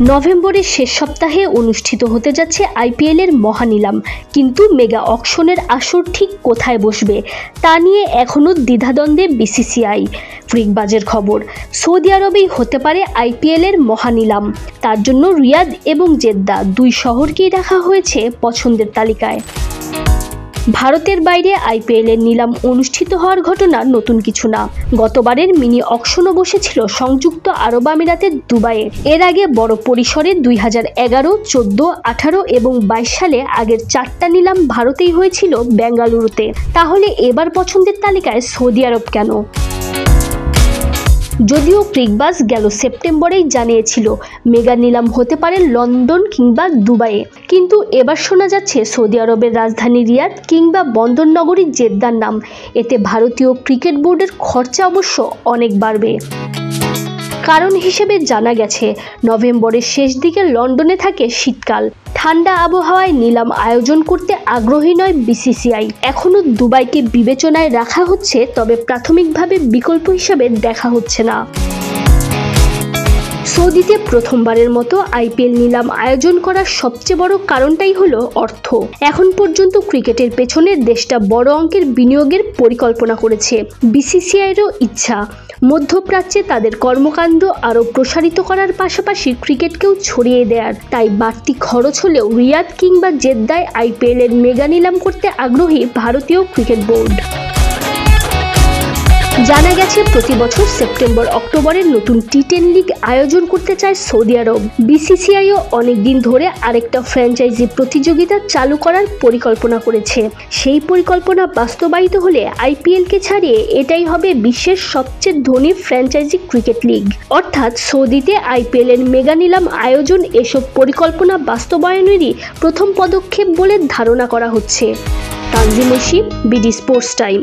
নভেম্বরের শেষ সপ্তাহে অনুষ্ঠিত হতে যাচ্ছে আইপিএল এর মহানিলাম, কিন্তু মেগা অকশনের আসর ঠিক কোথায় বসবে তা নিয়ে এখনও দ্বিধাদ্বন্দ্বে বিসিসিআই। ফ্রিকবাজের খবর, সৌদি আরবেই হতে পারে আইপিএল এর মহানিলাম। তার জন্য রিয়াদ এবং জেদ্দা দুই শহরকেই রাখা হয়েছে পছন্দের তালিকায়। ভারতের বাইরে আইপিএল এর নিলাম অনুষ্ঠিত হওয়ার ঘটনা নতুন কিছু না। গতবারের মিনি অকশনও বসেছিল সংযুক্ত আরব আমিরাতের দুবাইয়ে। এর আগে বড় পরিসরে 2011, 14, 18 এবং 22 সালে আগের 4টা নিলাম ভারতেই হয়েছিল বেঙ্গালুরুতে। তাহলে এবার পছন্দের তালিকায় সৌদি আরব কেন? যদিও ফ্রিকবাজ গেল সেপ্টেম্বরেই জানিয়েছিল মেগা নিলাম হতে পারে লন্ডন কিংবা দুবাইয়ে, কিন্তু এবার শোনা যাচ্ছে সৌদি আরবের রাজধানী রিয়াদ কিংবা বন্দরনগরী জেদ্দার নাম। এতে ভারতীয় ক্রিকেট বোর্ডের খরচা অবশ্য অনেক বাড়বে। কারণ হিসেবে জানা গেছে, নভেম্বরের শেষ দিকে লন্ডনে থাকে শীতকাল। ঠান্ডা আবহাওয়ায় নিলাম আয়োজন করতে আগ্রহী নয় বিসিসিআই। এখনও দুবাইকে বিবেচনায় রাখা হচ্ছে, তবে প্রাথমিকভাবে বিকল্প হিসেবে দেখা হচ্ছে না। সৌদিতে প্রথমবারের মতো আইপিএল নিলাম আয়োজন করার সবচেয়ে বড় কারণটাই হলো অর্থ। এখন পর্যন্ত ক্রিকেটের পেছনে দেশটা বড় অঙ্কের বিনিয়োগের পরিকল্পনা করেছে। বিসিসিআইয়েরও ইচ্ছা মধ্যপ্রাচ্যে তাদের কর্মকাণ্ড আরও প্রসারিত করার পাশাপাশি ক্রিকেটকেও ছড়িয়ে দেওয়ার। তাই বাড়তি খরচ হলেও রিয়াদ কিংবা জেদ্দায় আইপিএল এর মেগা নিলাম করতে আগ্রহী ভারতীয় ক্রিকেট বোর্ড। জানা গেছে, প্রতি বছর সেপ্টেম্বর অক্টোবরে নতুন টি10 লিগ আয়োজন করতে চায় সৌদি আরব। বিসিসিআইও অনেকদিন ধরে আরেকটা ফ্র্যাঞ্চাইজি প্রতিযোগিতা চালু করার পরিকল্পনা করেছে। সেই পরিকল্পনা বাস্তবায়িত হলে আইপিএলকে ছাড়িয়ে এটাই হবে বিশ্বের সবচেয়ে ধনী ফ্র্যাঞ্চাইজি ক্রিকেট লিগ। অর্থাৎ সৌদিতে আইপিএল এর মেগা নিলাম আয়োজন এসব পরিকল্পনা বাস্তবায়নেরই প্রথম পদক্ষেপ বলে ধারণা করা হচ্ছে। Tanjim Oishi, BD sports time.